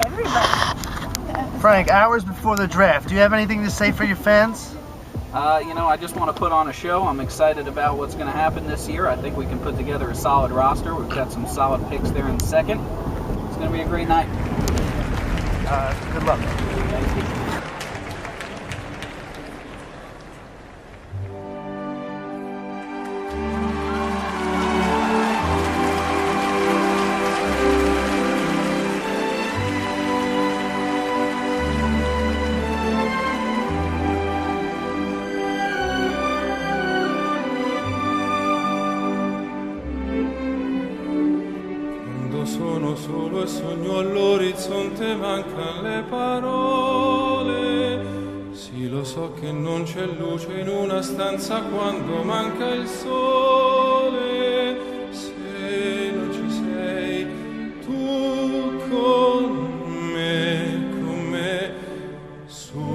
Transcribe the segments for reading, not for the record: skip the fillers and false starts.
Everybody. Frank, hours before the draft, do you have anything to say for your fans? I just want to put on a show. I'm excited about what's going to happen this year. I think we can put together a solid roster. We've got some solid picks there in the second. It's going to be a great night. Good luck. Thank you. Sono solo e sogno all'orizzonte, mancano le parole. Sì, lo so che non c'è luce in una stanza quando manca il sole. Se non ci sei tu con me, su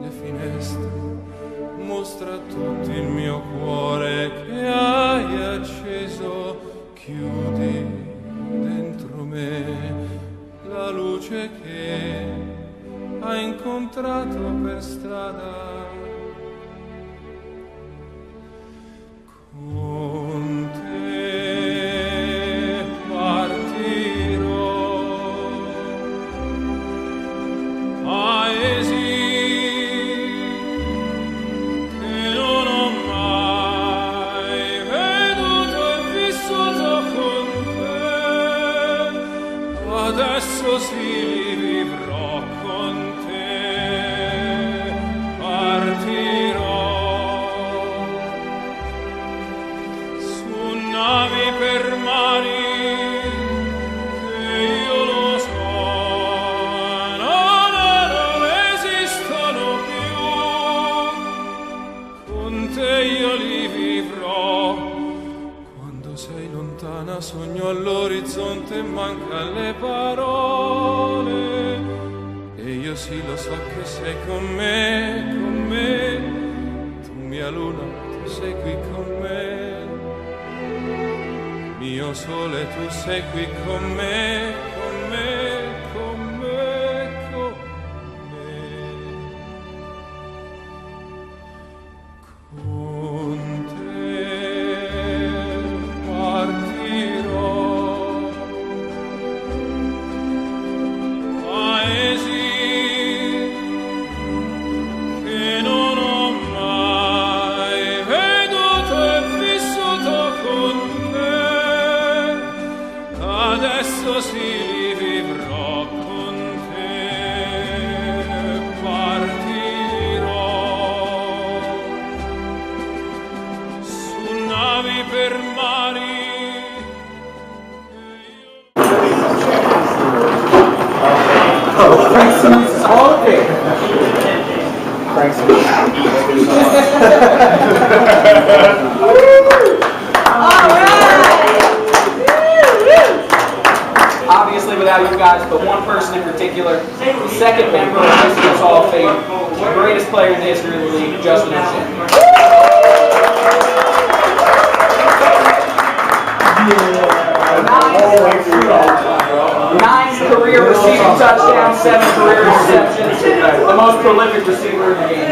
le finestre, mostra a tutti il mio cuore che hai acceso. Chiudi dentro me la luce che hai incontrato per strada. Con te partirò, paesi che non ho mai veduto e vissuto con te. Adesso sì li vivrò con te, partirò su navi per mari che io lo so non esistono più. Con te io li vivrò. Quando sei lontana sogno all'orizzonte e mancan le parole. E io sì lo so che sei con me. Tu mia luna, tu sei qui con me. Mio sole, tu sei qui con me, con me, con me, con me. Con te partirò, paesi che non ho mai veduto e vissuto con te. Adesso sì li vivrò con te, partirò su navi per mari. Frank Smith is Hall of Fame. Frank Smith. Obviously, without you guys, but one person in particular, the second member of this year's Hall of Fame, the greatest player in the history of the league, Justin O'Shea. 9 career receiving touchdowns, 7 career receptions, the most prolific receiver in the game.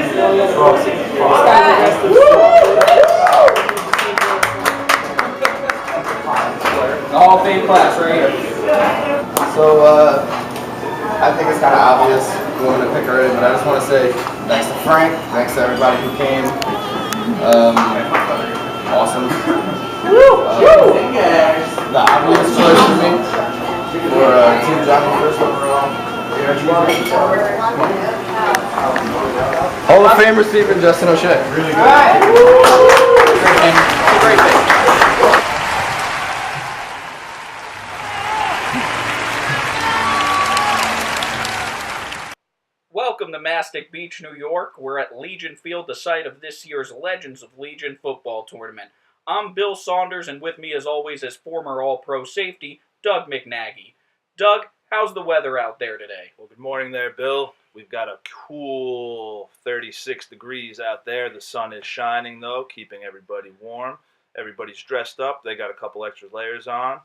The Hall of Fame class right here. So, I think it's kind of obvious who I'm going to pick already, but I just want to say thanks to Frank, thanks to everybody who came. Awesome. The obvious choice for me for Team Johnny first overall. Hall of Fame receiver Justin O'Shea. Really good. It's a great thing. Welcome to Mastic Beach, New York. We're at Legion Field, the site of this year's Legends of Legion football tournament. I'm Bill Saunders, and with me as always is former All-Pro safety, Doug McNaghy. Doug, how's the weather out there today? Well, good morning there, Bill. We've got a cool 36 degrees out there. The sun is shining, though, keeping everybody warm. Everybody's dressed up. They got a couple extra layers on.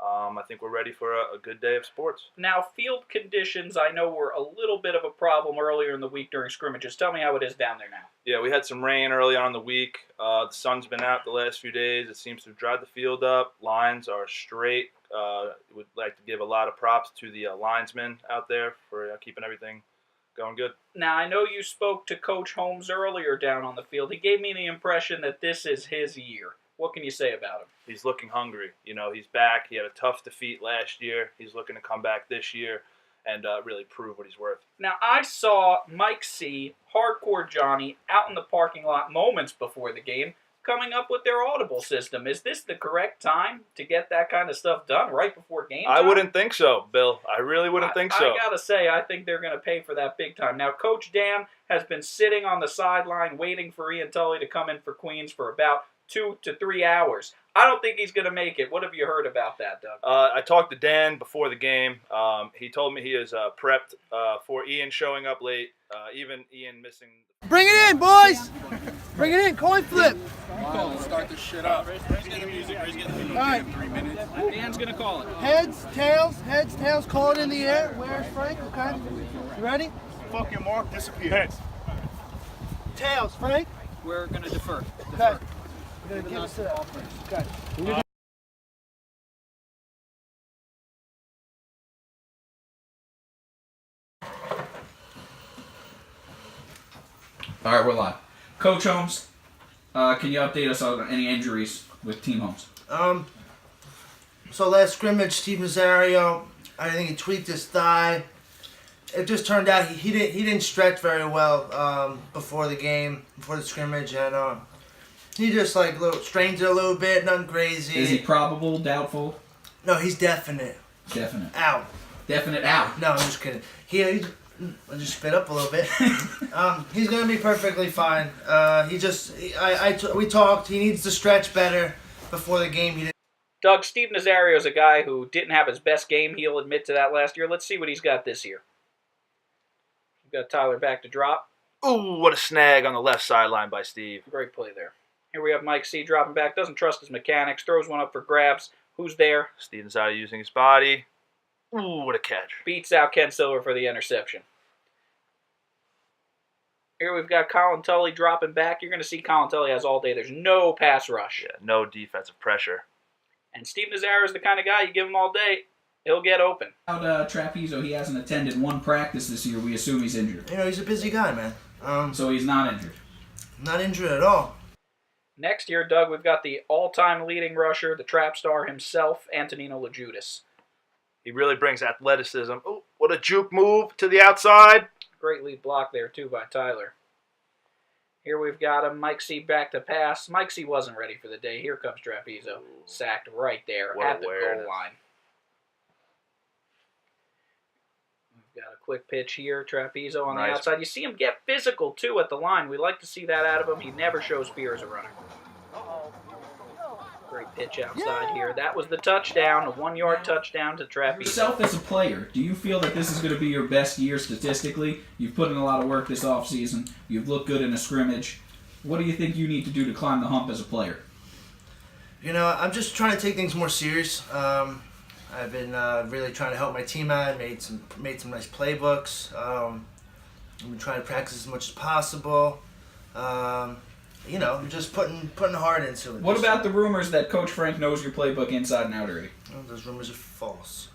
I think we're ready for a good day of sports. Now, field conditions, I know, were a little bit of a problem earlier in the week during scrimmages. Tell me how it is down there now. Yeah, we had some rain early on in the week. The sun's been out the last few days. It seems to have dried the field up. Lines are straight. Would like to give a lot of props to the linesmen out there for keeping everything going good. Now, I know you spoke to Coach Holmes earlier down on the field. He gave me the impression that this is his year. What can you say about him? He's looking hungry. He's back. He had a tough defeat last year. He's looking to come back this year and really prove what he's worth. Now, I saw Mike C., Hardcore Johnny, out in the parking lot moments before the game, coming up with their audible system. Is this the correct time to get that kind of stuff done right before game time? I wouldn't think so, Bill. I really wouldn't think so. I gotta say, I think they're going to pay for that big time. Now, Coach Dan has been sitting on the sideline waiting for Ian Tully to come in for Queens for about 2 to 3 hours. I don't think he's going to make it. What have you heard about that, Doug? I talked to Dan before the game. He told me he is prepped for Ian showing up late, even Ian missing. Bring it in, boys! Bring it in, coin flip! Start this shit up. He's getting the music, or he's getting the music. All right. In 3 minutes. Dan's going to call it. Heads, tails, call it in the air. Where's Frank? Okay. You ready? Fuck your mark, disappear. Heads. Tails, Frank. We're going to defer. Okay. You're going to give us that. Okay. All right, we're live. Coach Holmes, can you update us on any injuries with Team Holmes? So last scrimmage, Steve Nazario, I think he tweaked his thigh. It just turned out he didn't stretch very well before the game, before the scrimmage, and he just strained it a little bit, nothing crazy. Is he probable, doubtful? No, he's definite. Definite. Out. Definite out. No, I'm just kidding. I just spit up a little bit. He's gonna be perfectly fine. We talked. He needs to stretch better before the game. Doug, Steve Nazario is a guy who didn't have his best game. He'll admit to that last year. Let's see what he's got this year. We've got Tyler back to drop. Ooh, what a snag on the left sideline by Steve. Great play there. Here we have Mike C. dropping back. Doesn't trust his mechanics. Throws one up for grabs. Who's there? Steven's out using his body. Ooh, what a catch. Beats out Ken Silver for the interception. Here we've got Colin Tully dropping back. You're going to see Colin Tully has all day. There's no pass rush. Yeah, no defensive pressure. And Steve Nazario is the kind of guy you give him all day, he'll get open. About Trapezzo, he hasn't attended one practice this year. We assume he's injured. He's a busy guy, man. So he's not injured. Not injured at all. Next year, Doug, we've got the all-time leading rusher, the trap star himself, Antonino LaJudas. He really brings athleticism. Ooh, what a juke move to the outside. Great lead block there, too, by Tyler. Here we've got him. Mike C. back to pass. Mike C. wasn't ready for the day. Here comes Trapezzo. Sacked right there at the goal line. We've got a quick pitch here. Trapezzo on the outside. You see him get physical, too, at the line. We like to see that out of him. He never shows fear as a runner. Great pitch outside here. That was the touchdown, a 1-yard touchdown to Trapezzo. Yourself as a player, do you feel that this is going to be your best year statistically? You've put in a lot of work this offseason. You've looked good in a scrimmage. What do you think you need to do to climb the hump as a player? I'm just trying to take things more serious. I've been really trying to help my team out. Made some nice playbooks. I've been trying to practice as much as possible. Just putting heart into it. What about the rumors that Coach Frank knows your playbook inside and out already? Those rumors are false.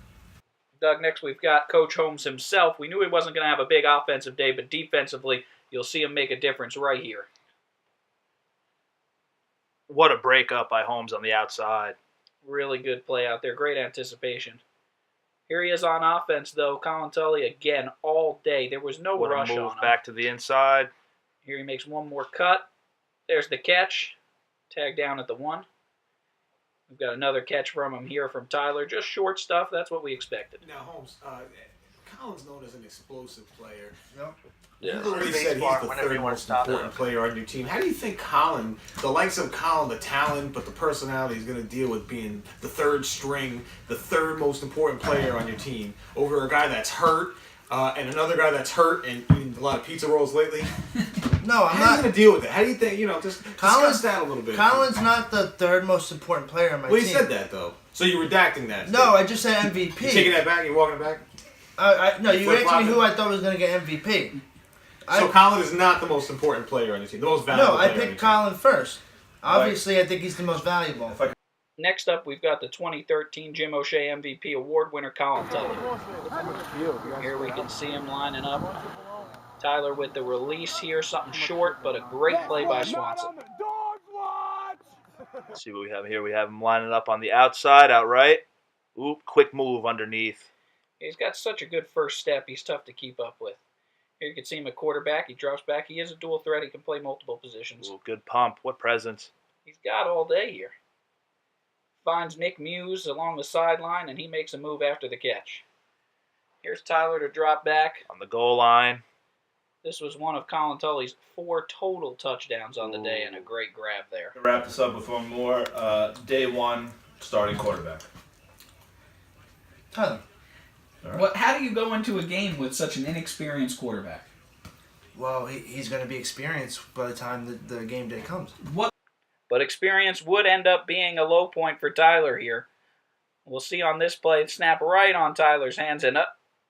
Doug, next we've got Coach Holmes himself. We knew he wasn't going to have a big offensive day, but defensively, you'll see him make a difference right here. What a breakup by Holmes on the outside. Really good play out there. Great anticipation. Here he is on offense, though. Colin Tully again all day. There was no rush on him. Back to the inside. Here he makes one more cut. There's the catch. Tag down at the 1. We've got another catch from him here from Tyler. Just short stuff. That's what we expected. Now, Holmes, Colin's known as an explosive player. Yep. Yeah. You already said he's the third most important player on your team. How do you think Colin, the likes of Colin, the talent, but the personality is going to deal with being the third string, the third most important player on your team, over a guy that's hurt, and another guy that's hurt and eating a lot of pizza rolls lately? No, I'm How not. are you going to deal with it? How do you think, just discuss that a little bit. Colin's not the third most important player on my team. Well, he said that, though. So you're redacting that? No, I just said MVP. You taking that back? You walking it back? No, you asked me who I thought was going to get MVP. So Colin is not the most important player on the team. The most valuable. No, I picked Colin first. Obviously, I think he's the most valuable. Next up, we've got the 2013 Jim O'Shea MVP award winner, Colin Tully. Here we can see him lining up. Tyler with the release here, something short, but a great play by Swanson. Let's see what we have here. We have him lining up on the outside, outright. Oop, quick move underneath. He's got such a good first step, he's tough to keep up with. Here you can see him at quarterback. He drops back. He is a dual threat. He can play multiple positions. Ooh, good pump. What presence. He's got all day here. Finds Nick Muse along the sideline, and he makes a move after the catch. Here's Tyler to drop back. On the goal line. This was one of Colin Tully's 4 total touchdowns on the day, and a great grab there. To wrap this up with one more, day 1, starting quarterback. Tyler. Right. How do you go into a game with such an inexperienced quarterback? Well, he's going to be experienced by the time the game day comes. What? But experience would end up being a low point for Tyler here. We'll see on this play. Snap right on Tyler's hands, and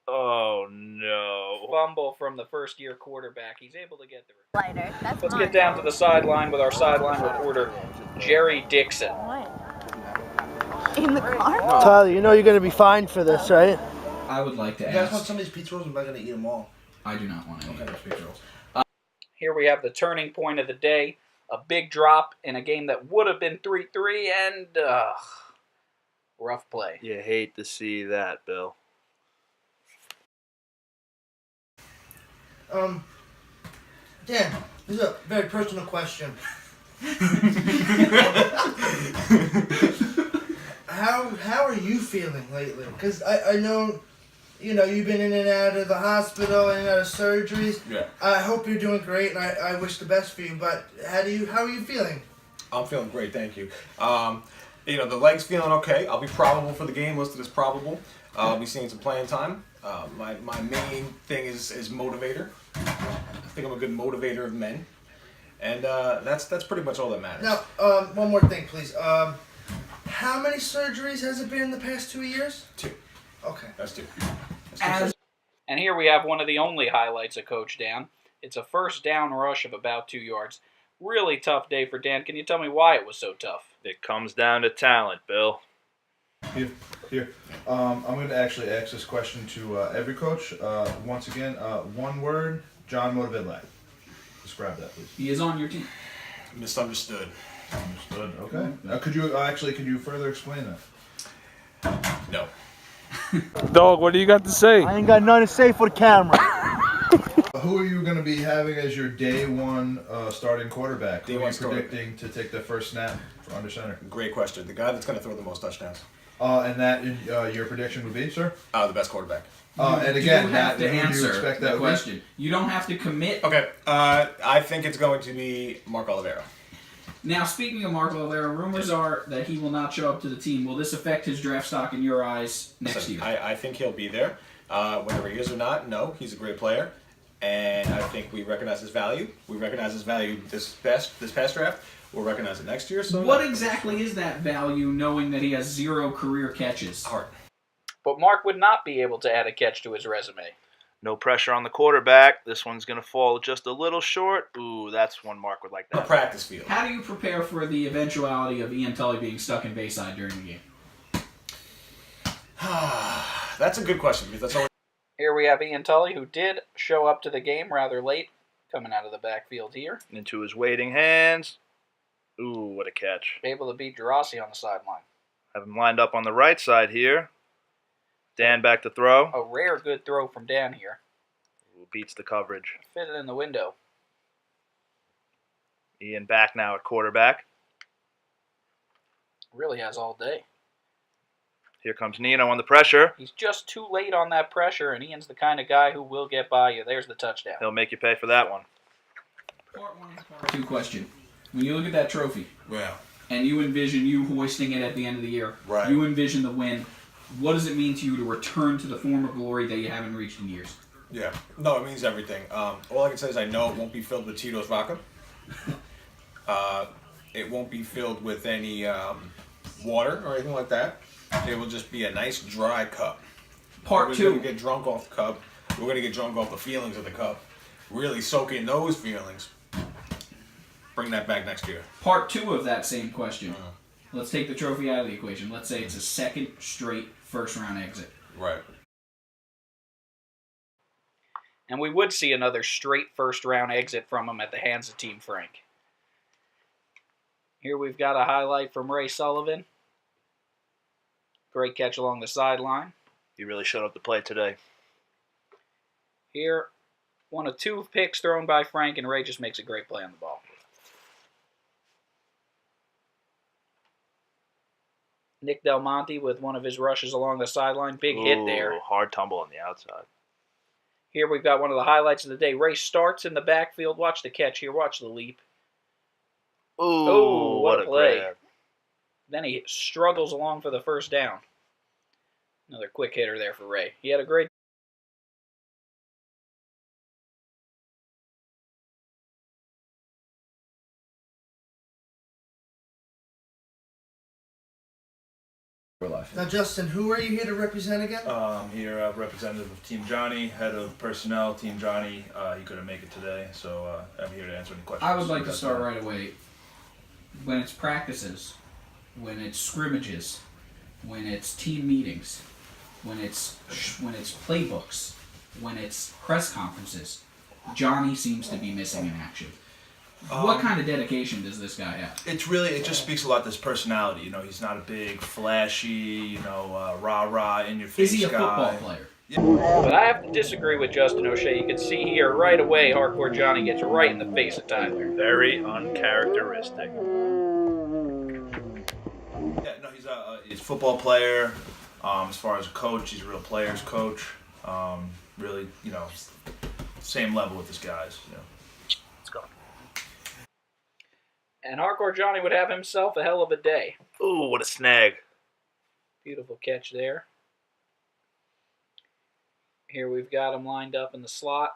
oh no! Fumble from the first-year quarterback. He's able to get the Lighter. That's Let's mine. get down to the sideline with our sideline reporter, Jerry Dixon. In the car? Tyler, you know you're going to be fined for this, right? I would like to You guys ask. want some of these pizza rolls? I'm not going to eat them all. I do not want any of those pizza rolls. Here we have the turning point of the day. A big drop in a game that would have been 3-3, and rough play. You hate to see that, Bill. Dan, this is a very personal question. How are you feeling lately? Because I know, you've been in and out of the hospital and out of surgeries. Yeah. I hope you're doing great, and I wish the best for you. But how are you feeling? I'm feeling great, thank you. The leg's feeling okay. I'll be probable for the game, listed as probable. I'll be seeing some playing time. My main thing is motivator. I think I'm a good motivator of men, and that's pretty much all that matters. Now, one more thing, please. How many surgeries has it been in the past 2 years? 2. Okay. That's 2. And here we have one of the only highlights of Coach Dan. It's a first down rush of about 2 yards. Really tough day for Dan. Can you tell me why it was so tough? It comes down to talent, Bill. Here. I'm going to actually ask this question to every coach. Once again, one word, John Motividlak. Describe that, please. He is on your team. Misunderstood. Understood. Okay. Could you further explain that? No. Dog, what do you got to say? I ain't got nothing to say for the camera. Who are you going to be having as your day 1 starting quarterback? Day Who are one you predicting to take the first snap for under center? Great question. The guy that's going to throw the most touchdowns. And that your prediction would be, sir? The best quarterback. And again, you have who to do you answer expect the that would be? question. You don't have to commit. Okay. I think it's going to be Mark Oliveira. Now, speaking of Mark Oliveira, rumors are that he will not show up to the team. Will this affect his draft stock in your eyes next year? I think he'll be there. Whether he is or not, no. He's a great player. And I think we recognize his value. We recognize his value this past draft. We'll recognize it next year. So what exactly is that value, knowing that he has 0 career catches? Hard. But Mark would not be able to add a catch to his resume. No pressure on the quarterback. This one's going to fall just a little short. Ooh, that's one Mark would like A that. practice field. How do you prepare for the eventuality of Ian Tully being stuck in Bayside during the game? That's a good question because that's always. Here we have Ian Tully, who did show up to the game rather late, coming out of the backfield here. Into his waiting hands. Ooh, what a catch. Able to beat Gerasi on the sideline. Have him lined up on the right side here. Dan back to throw. A rare good throw from Dan here. Ooh, beats the coverage. Fit it in the window. Ian back now at quarterback. Really has all day. Here comes Nino on the pressure. He's just too late on that pressure, and Ian's the kind of guy who will get by you. There's the touchdown. He'll make you pay for that one. Part 1 and Part 2 question. When you look at that trophy, Yeah. and you envision you hoisting it at the end of the year, Right. you envision the win, what does it mean to you to return to the former glory that you haven't reached in years? Yeah. No, it means everything. All I can say is I know it won't be filled with Tito's vodka. It won't be filled with any water or anything like that. It will just be a nice dry cup. Part We're 2. gonna get drunk off the cup. We're gonna get drunk off the feelings of the cup. Really soak in those feelings. Bring that back next year. Part 2 of that same question. Let's take the trophy out of the equation. Let's say it's a second straight first-round exit. Right. And we would see another straight first-round exit from him at the hands of Team Frank. Here we've got a highlight from Ray Sullivan. Great catch along the sideline. He really showed up to play today. Here, one of 2 picks thrown by Frank, and Ray just makes a great play on the ball. Nick Del Monte with one of his rushes along the sideline. Big hit there. Hard tumble on the outside. Here we've got one of the highlights of the day. Ray starts in the backfield. Watch the catch here. Watch the leap. Ooh, what a play. grab. Then he struggles along for the first down. Another quick hitter there for Ray. He had a great Now, Justin, who are you here to represent again? I'm here, representative of Team Johnny, head of personnel, Team Johnny. He couldn't make it today, so I'm here to answer any questions. I would like to start right away. When it's practices, when it's scrimmages, when it's team meetings, when it's playbooks, when it's press conferences, Johnny seems to be missing in action. What kind of dedication does this guy have? It just speaks a lot to his personality. You know, he's not a big, flashy, rah-rah, in-your-face guy. Is he a football player? But I have to disagree with Justin O'Shea. You can see here right away, Hardcore Johnny gets right in the face of Tyler. Very uncharacteristic. Yeah, no, he's a football player. As far as a coach, he's a real player's coach. Really, same level with his guys. Let's go. And Hardcore Johnny would have himself a hell of a day. Ooh, what a snag. Beautiful catch there. Here we've got him lined up in the slot.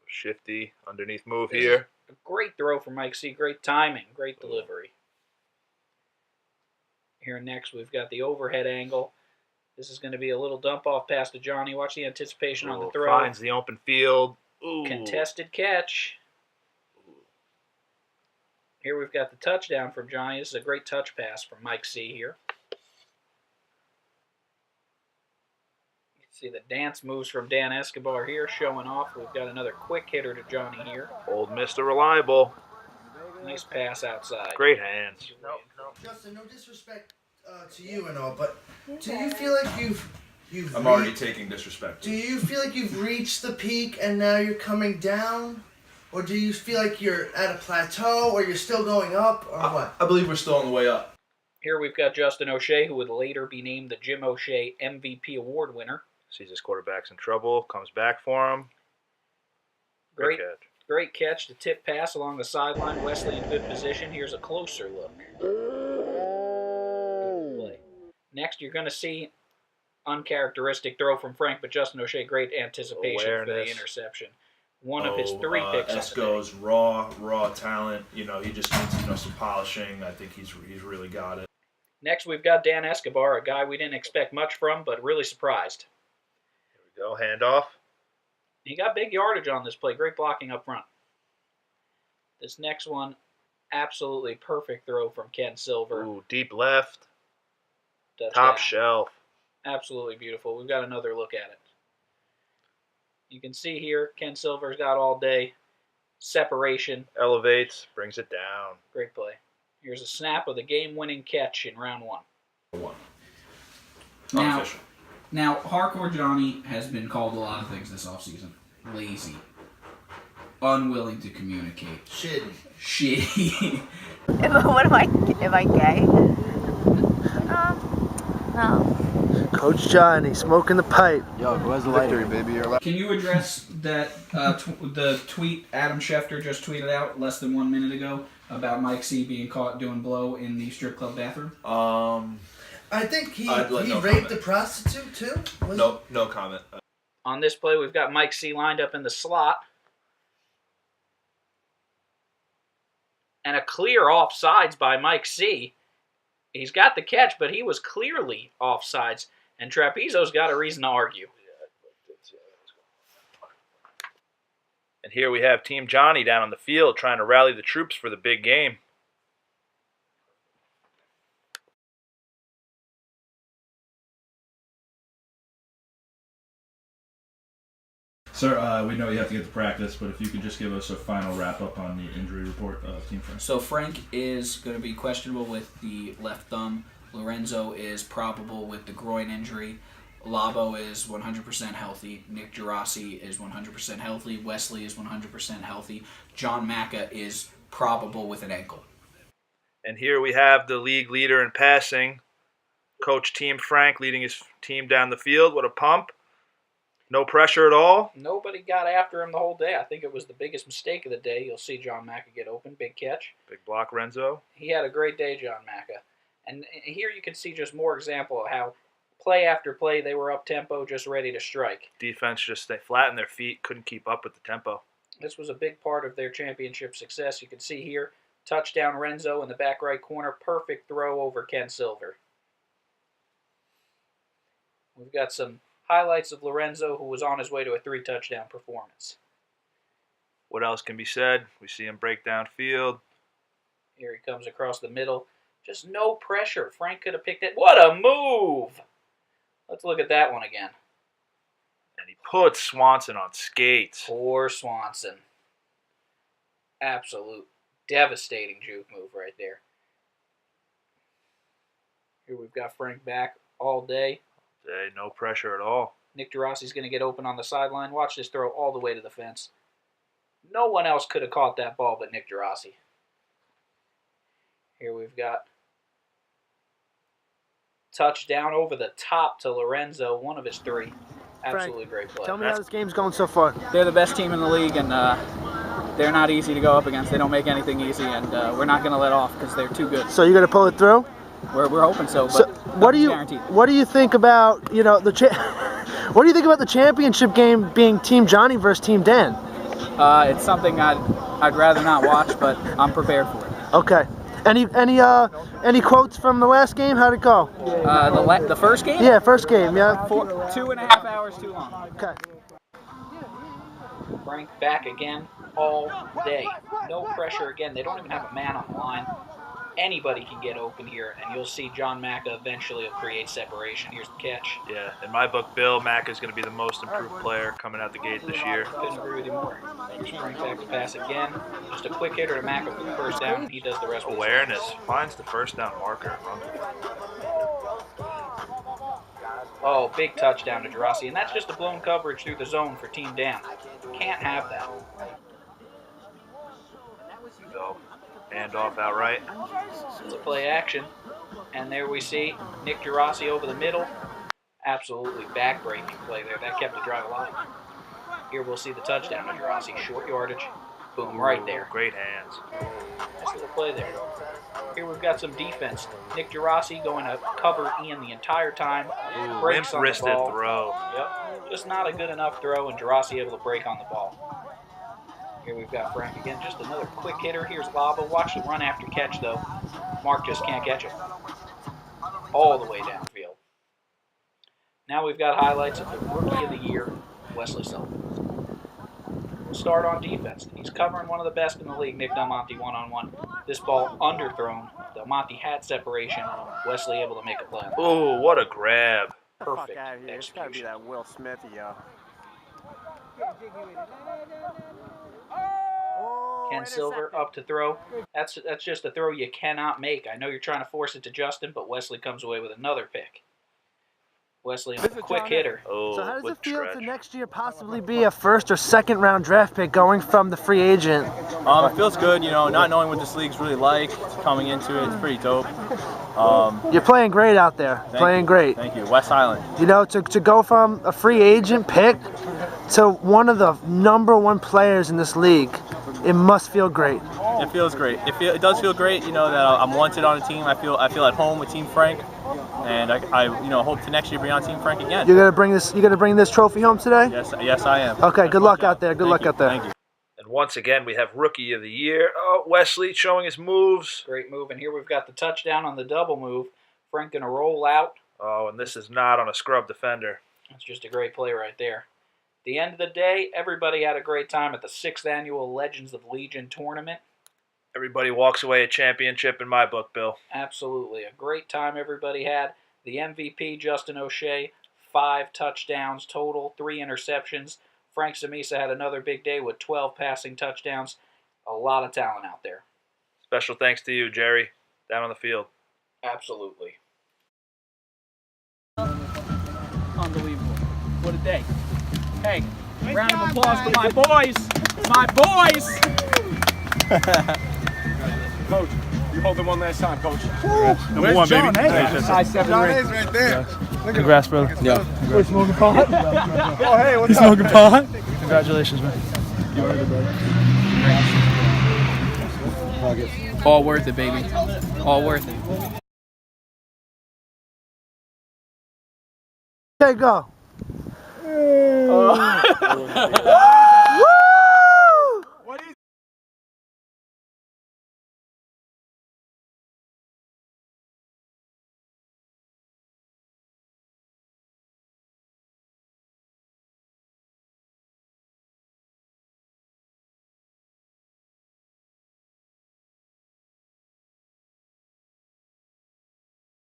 Shifty underneath move here. A great throw from Mike C. Great timing. Great delivery. Here next we've got the overhead angle. This is going to be a little dump off pass to Johnny. Watch the anticipation on the throw. Finds the open field. Ooh. Contested catch. Here we've got the touchdown from Johnny. This is a great touch pass from Mike C. here. You can see the dance moves from Dan Escobar here showing off. We've got another quick hitter to Johnny here. Old Mr. Reliable. Nice pass outside. Great hands. Justin, no disrespect to you and all, but do you feel like you've I'm already taking disrespect. Do you feel like you've reached the peak and now you're coming down? Or do you feel like you're at a plateau, or you're still going up, or what? I believe we're still on the way up. Here we've got Justin O'Shea, who would later be named the Jim O'Shea MVP Award winner. Sees his quarterback's in trouble, comes back for him. Great catch, the tip pass along the sideline. Wesley in good position. Here's a closer look. Good play. Next, you're going to see uncharacteristic throw from Frank, but Justin O'Shea, great anticipation for the interception. One of his 3 picks. Esco's raw talent. He just needs some polishing. I think he's really got it. Next, we've got Dan Escobar, a guy we didn't expect much from, but really surprised. Here we go, handoff. He got big yardage on this play. Great blocking up front. This next one, absolutely perfect throw from Ken Silver. Ooh, deep left. Touchdown. Top shelf. Absolutely beautiful. We've got another look at it. You can see here, Ken Silver's got all day. Separation. Elevates, brings it down. Great play. Here's a snap of the game-winning catch in round 1. Now, Hardcore Johnny has been called a lot of things this offseason. Lazy. Unwilling to communicate. Shitty. Am I gay? No. Coach Johnny, smoking the pipe. Yo, who has the lighter, baby? Can you address that the tweet Adam Schefter just tweeted out less than 1 minute ago about Mike C being caught doing blow in the strip club bathroom? I think he no raped the prostitute too. No comment. On this play, we've got Mike C lined up in the slot. And a clear offsides by Mike C. He's got the catch, but he was clearly offsides, and Trapezo's got a reason to argue. And here we have Team Johnny down on the field trying to rally the troops for the big game. Sir, we know you have to get to practice, but if you could just give us a final wrap-up on the injury report of Team Frank. So Frank is going to be questionable with the left thumb. Lorenzo is probable with the groin injury. Labo is 100% healthy. Nick Gerasi is 100% healthy. Wesley is 100% healthy. John Macca is probable with an ankle. And here we have the league leader in passing, Coach Team Frank, leading his team down the field. What a pump. No pressure at all. Nobody got after him the whole day. I think it was the biggest mistake of the day. You'll see John Macca get open. Big catch. Big block, Renzo. He had a great day, John Macca. And here you can see just more example of how play after play they were up-tempo, just ready to strike. Defense just stayed flat in their feet, couldn't keep up with the tempo. This was a big part of their championship success. You can see here, touchdown Renzo in the back right corner. Perfect throw over Ken Silver. We've got some highlights of Lorenzo, who was on his way to a 3-touchdown performance. What else can be said? We see him break down field. Here he comes across the middle. Just no pressure. Frank could have picked it. What a move! Let's look at that one again. And he puts Swanson on skates. Poor Swanson. Absolute devastating juke move right there. Here we've got Frank back all day. No pressure at all. Nick Gerasi's going to get open on the sideline. Watch this throw all the way to the fence. No one else could have caught that ball but Nick Gerasi. Here we've got touchdown over the top to Lorenzo, one of his 3. Absolutely great play. Tell me how this game's going so far. They're the best team in the league, and they're not easy to go up against. They don't make anything easy, and we're not going to let off because they're too good. So you're going to pull it through? We're hoping so, but what do you guaranteed. What do you think about what do you think about the championship game being Team Johnny versus Team Dan? It's something I'd rather not watch, but I'm prepared for it. Okay. Any quotes from the last game? How'd it go? The first game? Yeah, first game. Yeah. 2.5 hours too long. Okay. Frank back again all day. No pressure again. They don't even have a man on the line. Anybody can get open here, and you'll see John Macca eventually will create separation. Here's the catch. Yeah, in my book, Bill Macca is going to be the most improved player coming out the gate this year. Couldn't agree with you more. Frank back to pass again. Just a quick hitter to Macca for the first down, and he does the rest. Awareness finds the first down marker. Oh, big touchdown to Gerasi, and that's just a blown coverage through the zone for Team Dan. Can't have that. So, hand off outright. It's a play action. And there we see Nick Gerasi over the middle. Absolutely back-breaking play there. That kept the drive alive. Here we'll see the touchdown to Gerasi. Short yardage. Boom, right there. Great hands. Nice little play there. Here we've got some defense. Nick Gerasi going to cover Ian the entire time. Breaks on the Limp-wristed ball. throw. Yep. Just not a good enough throw, and Gerasi able to break on the ball. Here we've got Frank again. Just another quick hitter. Here's Lava. Watch the run after catch, though. Mark just can't catch it. All the way downfield. Now we've got highlights of the Rookie of the Year, Wesley Sullivan. We'll start on defense. He's covering one of the best in the league, Nick Del Monte, one-on-one. This ball underthrown. Del Monte had separation. Wesley able to make a play. Oh, what a grab. Perfect execution. It's gotta be that Will Smith, yo. Ken Silver up to throw. That's just a throw you cannot make. I know you're trying to force it to Justin, but Wesley comes away with another pick. Wesley on a quick hitter. Oh, so how does it feel to next year possibly be a first or second round draft pick going from the free agent? It feels good, you know, not knowing what this league's really like, coming into it, it's pretty dope. You're playing great out there, great. Thank you, West Island. You know, to go from a free agent pick to one of the #1 players in this league, it must feel great. It feels great. It does feel great, you know, that I'm wanted on a team. I feel at home with Team Frank, and I hope to next year be on Team Frank again. You're gonna bring this trophy home today? Yes, I am. Okay, good luck out there. Good luck out there. Thank you. And once again, we have Rookie of the Year. Oh, Wesley showing his moves. Great move. And here we've got the touchdown on the double move. Frank going to roll out. Oh, and this is not on a scrub defender. That's just a great play right there. At the end of the day, everybody had a great time at the 6th Annual Legends of Legion Tournament. Everybody walks away a championship in my book, Bill. Absolutely. A great time everybody had. The MVP, Justin O'Shea, 5 touchdowns total, 3 interceptions. Frank Samisa had another big day with 12 passing touchdowns. A lot of talent out there. Special thanks to you, Jerry, down on the field. Absolutely. Unbelievable. What a day. Hey, round of applause for my boys. My boys! Coach, you hold them one last time, Coach. Number 1, John, baby. hey? Size 7 John ring. is right there. Congrats, brother. Yeah. We're smoking pot. Oh, hey, what's He's up? smoking pot. Congratulations, man. You earned it, brother. All worth it, baby. All worth it. Okay, go.